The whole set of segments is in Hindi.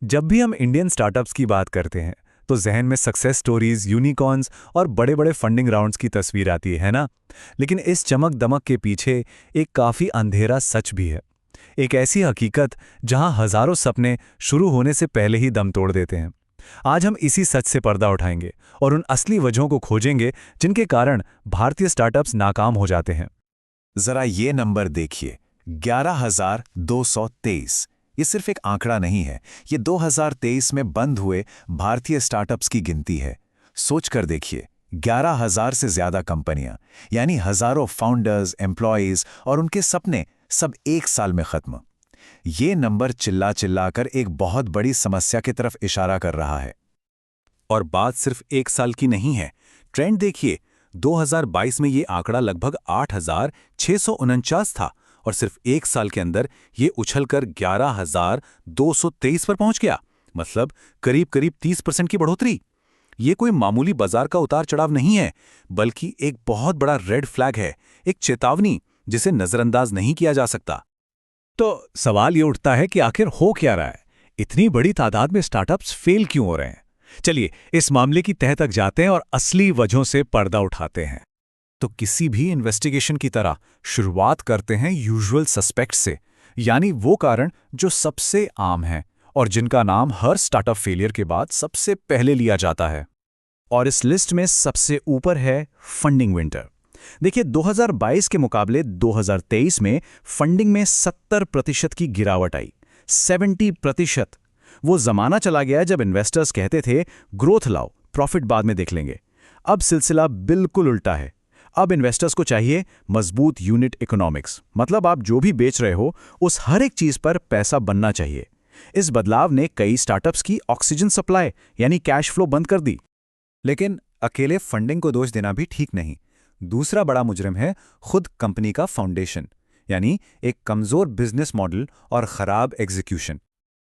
जब भी हम इंडियन स्टार्टअप्स की बात करते हैं तो जहन में सक्सेस स्टोरीज, यूनिकॉर्न्स और बड़े-बड़े फंडिंग राउंड्स की तस्वीर आती है ना? लेकिन इस चमक-दमक के पीछे एक काफ़ी अंधेरा सच भी है। एक ऐसी हकीकत जहां हजारों सपने शुरू होने से पहले ही दम तोड़ देते हैं। आज हम इसी सच से पर्दा उठाएंगे और उन असली वजहों को खोजेंगे जिनके कारण भारतीय स्टार्टअप्स नाकाम हो जाते हैं। जरा ये नंबर देखिए, 11,223। ये सिर्फ एक आंकड़ा नहीं है, ये 2023 में बंद हुए भारतीय स्टार्टअप्स की गिनती है। सोच कर देखिए, 11,000 से ज्यादा कंपनियां, यानी हजारों फाउंडर्स, एम्प्लॉयज और उनके सपने, सब एक साल में खत्म। ये नंबर चिल्ला चिल्ला कर एक बहुत बड़ी समस्या की तरफ इशारा कर रहा है। और बात सिर्फ एक साल की नहीं है। ट्रेंड देखिए, 2022 में ये आंकड़ा लगभग 8,649 था और सिर्फ एक साल के अंदर ये उछलकर 11,223 पर पहुंच गया। मतलब करीब करीब 30% की बढ़ोतरी। ये कोई मामूली बाजार का उतार चढ़ाव नहीं है, बल्कि एक बहुत बड़ा रेड फ्लैग है, एक चेतावनी जिसे नजरअंदाज नहीं किया जा सकता। तो सवाल ये उठता है कि आखिर हो क्या रहा है? इतनी बड़ी तादाद में स्टार्टअप्स फेल क्यों हो रहे हैं? चलिए इस मामले की तह तक जाते हैं और असली वजहों से पर्दा उठाते हैं। तो किसी भी इन्वेस्टिगेशन की तरह शुरुआत करते हैं यूजुअल सस्पेक्ट्स से, यानी वो कारण जो सबसे आम हैं और जिनका नाम हर स्टार्टअप फेलियर के बाद सबसे पहले लिया जाता है। और इस लिस्ट में सबसे ऊपर है फंडिंग विंटर। देखिए 2022 के मुकाबले 2023 में फंडिंग में 70% की गिरावट आई। 70%। वो जमाना चला गया जब इन्वेस्टर्स कहते थे ग्रोथ लाओ, प्रॉफिट बाद में देख लेंगे। अब सिलसिला बिल्कुल उल्टा है। अब इन्वेस्टर्स को चाहिए मजबूत यूनिट इकोनॉमिक्स, मतलब आप जो भी बेच रहे हो उस हर एक चीज पर पैसा बनना चाहिए। इस बदलाव ने कई स्टार्टअप्स की ऑक्सीजन सप्लाई यानी कैश फ्लो बंद कर दी। लेकिन अकेले फंडिंग को दोष देना भी ठीक नहीं। दूसरा बड़ा मुजरिम है खुद कंपनी का फाउंडेशन, यानी एक कमजोर बिजनेस मॉडल और खराब एग्जीक्यूशन।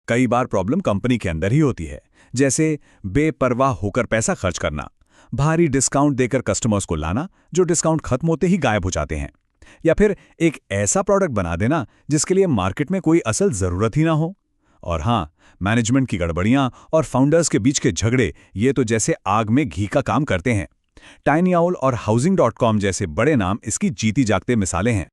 कई बार प्रॉब्लम कंपनी के अंदर ही होती है, जैसे बेपरवाह होकर पैसा खर्च करना, भारी डिस्काउंट देकर कस्टमर्स को लाना जो डिस्काउंट खत्म होते ही गायब हो जाते हैं, या फिर एक ऐसा प्रोडक्ट बना देना जिसके लिए मार्केट में कोई असल जरूरत ही ना हो। और हाँ, मैनेजमेंट की गड़बड़ियां और फाउंडर्स के बीच के झगड़े, ये तो जैसे आग में घी का काम करते हैं। टाइनी आउल और हाउसिंग.com जैसे बड़े नाम इसकी जीती जागते मिसालें हैं।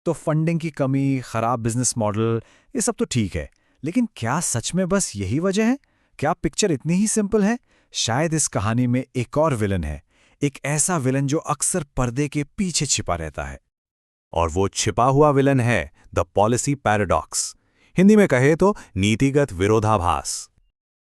तो फंडिंग की कमी, खराब बिजनेस मॉडल, ये सब तो ठीक है, लेकिन क्या सच में बस यही वजह है? क्या पिक्चर इतनी ही सिंपल है? शायद इस कहानी में एक और विलन है, एक ऐसा विलन जो अक्सर पर्दे के पीछे छिपा रहता है। और वो छिपा हुआ विलन है द पॉलिसी पैराडॉक्स, हिंदी में कहे तो नीतिगत विरोधाभास।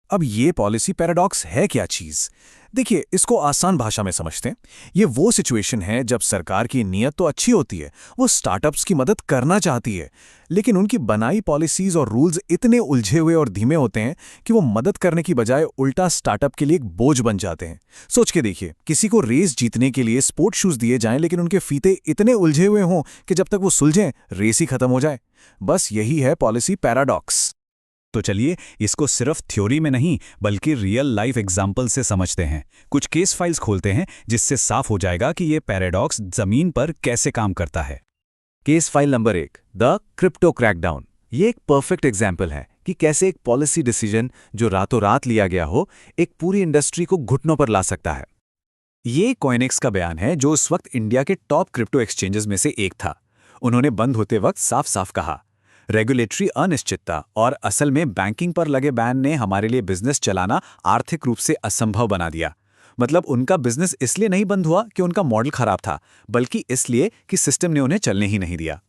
अब ये पॉलिसी पैराडॉक्स है क्या चीज? देखिए, इसको आसान भाषा में समझते हैं। ये वो सिचुएशन है जब सरकार की नीयत तो अच्छी होती है, वो स्टार्टअप्स की मदद करना चाहती है, लेकिन उनकी बनाई पॉलिसीज और रूल्स इतने उलझे हुए और धीमे होते हैं कि वो मदद करने की बजाय उल्टा स्टार्टअप के लिए एक बोझ बन जाते हैं। सोच के देखिए, किसी को रेस जीतने के लिए स्पोर्ट शूज दिए जाएं, लेकिन उनके फीते इतने उलझे हुए हों कि जब तक वो सुलझें रेस ही खत्म हो जाए। बस यही है पॉलिसी पैराडॉक्स। तो चलिए इसको सिर्फ थ्योरी में नहीं बल्कि रियल लाइफ एग्जाम्पल से समझते हैं। कुछ केस फाइल्स खोलते हैं जिससे साफ हो जाएगा कि ये पैराडॉक्स जमीन पर कैसे काम करता है। Case file number 1, the crypto crackdown. ये एक परफेक्ट एग्जाम्पल है कि कैसे एक पॉलिसी डिसीजन जो रातों रात लिया गया हो एक पूरी इंडस्ट्री को घुटनों पर ला सकता है। ये कॉइनेक्स का बयान है, जो उस वक्त इंडिया के टॉप क्रिप्टो एक्सचेंजेस में से एक था। उन्होंने बंद होते वक्त साफ साफ कहा, रेगुलेटरी अनिश्चितता और असल में बैंकिंग पर लगे बैन ने हमारे लिए बिजनेस चलाना आर्थिक रूप से असंभव बना दिया। मतलब उनका बिजनेस इसलिए नहीं बंद हुआ कि उनका मॉडल खराब था, बल्कि इसलिए कि सिस्टम ने उन्हें चलने ही नहीं दिया।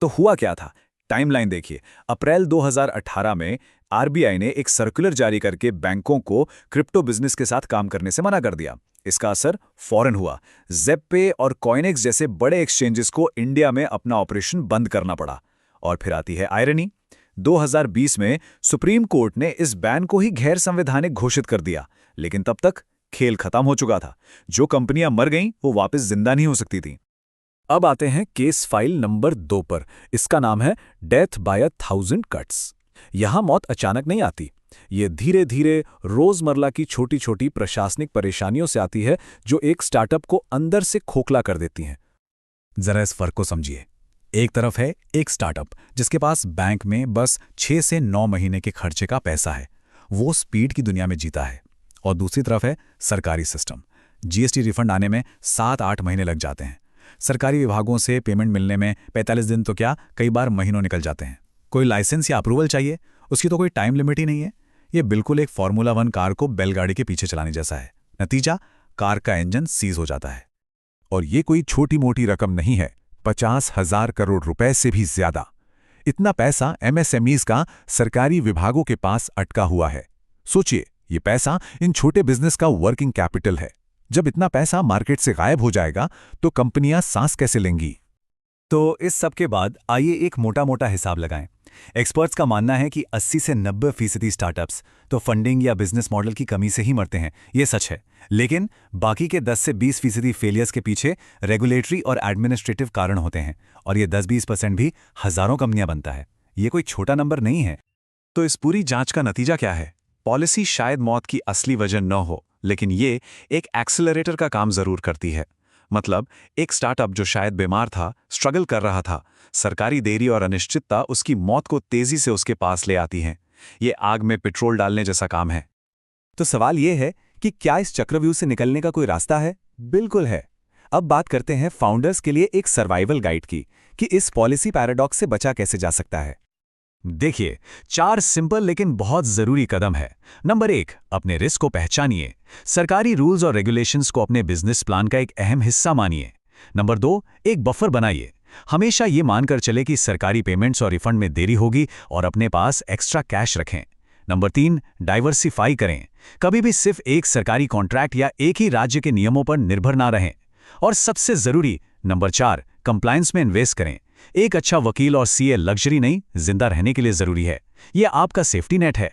तो हुआ क्या था? टाइमलाइन देखिए। अप्रैल 2018 में आरबीआई ने एक सर्कुलर जारी करके बैंकों को क्रिप्टो बिजनेस के साथ काम करने से मना कर दिया। इसका असर फौरन हुआ। ज़ेप्पे और कॉइनेक्स जैसे बड़े एक्सचेंजेस को इंडिया में अपना ऑपरेशन बंद करना पड़ा। और फिर आती है आयरनी। 2020 में सुप्रीम कोर्ट ने इस बैन को ही गैर संवैधानिक घोषित कर दिया, लेकिन तब तक खेल खत्म हो चुका था। जो कंपनियां मर गईं वो वापस जिंदा नहीं हो सकती थीं। अब आते हैं केस फाइल नंबर 2 पर। इसका नाम है death by a thousand cuts. यहां मौत अचानक नहीं आती, ये धीरे धीरे रोजमर्रा की छोटी छोटी प्रशासनिक परेशानियों से आती है जो एक स्टार्टअप को अंदर से खोखला कर देती हैं। जरा इस फर्क को समझिए। एक तरफ है एक स्टार्टअप जिसके पास बैंक में बस 6 से 9 महीने के खर्चे का पैसा है, वो स्पीड की दुनिया में जीता है। और दूसरी तरफ है सरकारी सिस्टम। जीएसटी रिफंड आने में 7-8 महीने लग जाते हैं। सरकारी विभागों से पेमेंट मिलने में 45 दिन तो क्या, कई बार महीनों निकल जाते हैं। कोई लाइसेंस या अप्रूवल चाहिए, उसकी तो कोई टाइम लिमिट ही नहीं है। ये बिल्कुल एक फॉर्मूला 1 कार को बैलगाड़ी के पीछे चलाने जैसा है। नतीजा, कार का इंजन सीज हो जाता है। और ये कोई छोटी मोटी रकम नहीं है, 50,000 करोड़ रुपए से भी ज्यादा। इतना पैसा एमएसएमईज का सरकारी विभागों के पास अटका हुआ है। सोचिए, ये पैसा इन छोटे बिजनेस का वर्किंग कैपिटल है। जब इतना पैसा मार्केट से गायब हो जाएगा तो कंपनियां सांस कैसे लेंगी? तो इस सब के बाद आइए एक मोटा मोटा हिसाब लगाएं। एक्सपर्ट्स का मानना है कि 80 से 90% स्टार्टअप्स तो फंडिंग या बिजनेस मॉडल की कमी से ही मरते हैं, ये सच है। लेकिन बाकी के 10 से 20% फेलियर्स के पीछे रेगुलेटरी और एडमिनिस्ट्रेटिव कारण होते हैं, और ये 10-20% भी हजारों कंपनियां बनता है। ये कोई छोटा नंबर नहीं है। तो इस पूरी जांच का नतीजा क्या है? पॉलिसी शायद मौत की असली वजह न हो, लेकिन ये एक एक्सेलरेटर का काम जरूर करती है। मतलब एक स्टार्टअप जो शायद बीमार था, स्ट्रगल कर रहा था, सरकारी देरी और अनिश्चितता उसकी मौत को तेजी से उसके पास ले आती हैं। ये आग में पेट्रोल डालने जैसा काम है। तो सवाल ये है कि क्या इस चक्रव्यूह से निकलने का कोई रास्ता है? बिल्कुल है। अब बात करते हैं फाउंडर्स के लिए एक सर्वाइवल गाइड की, कि इस पॉलिसी पैराडॉक्स से बचा कैसे जा सकता है। देखिए, 4 सिंपल लेकिन बहुत जरूरी कदम है। नंबर 1, अपने रिस्क को पहचानिए। सरकारी रूल्स और रेगुलेशंस को अपने बिजनेस प्लान का एक अहम हिस्सा मानिए। नंबर 2, एक बफर बनाइए। हमेशा ये मानकर चले कि सरकारी पेमेंट्स और रिफंड में देरी होगी और अपने पास एक्स्ट्रा कैश रखें। नंबर 3, डाइवर्सिफाई करें। कभी भी सिर्फ एक सरकारी कॉन्ट्रैक्ट या एक ही राज्य के नियमों पर निर्भर ना रहें। और सबसे जरूरी नंबर 4, कंप्लायंस में इन्वेस्ट करें। एक अच्छा वकील और सीए लग्जरी नहीं, जिंदा रहने के लिए जरूरी है। यह आपका सेफ्टी नेट है।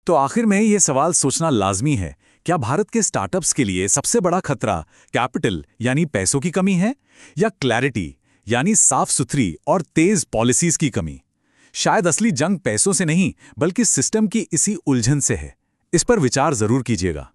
तो आखिर में ये सवाल सोचना लाजमी है, क्या भारत के स्टार्टअप्स के लिए सबसे बड़ा खतरा कैपिटल यानी पैसों की कमी है, या क्लैरिटी यानी साफ सुथरी और तेज पॉलिसीज की कमी? शायद असली जंग पैसों से नहीं, बल्कि सिस्टम की इसी उलझन से है। इस पर विचार जरूर कीजिएगा।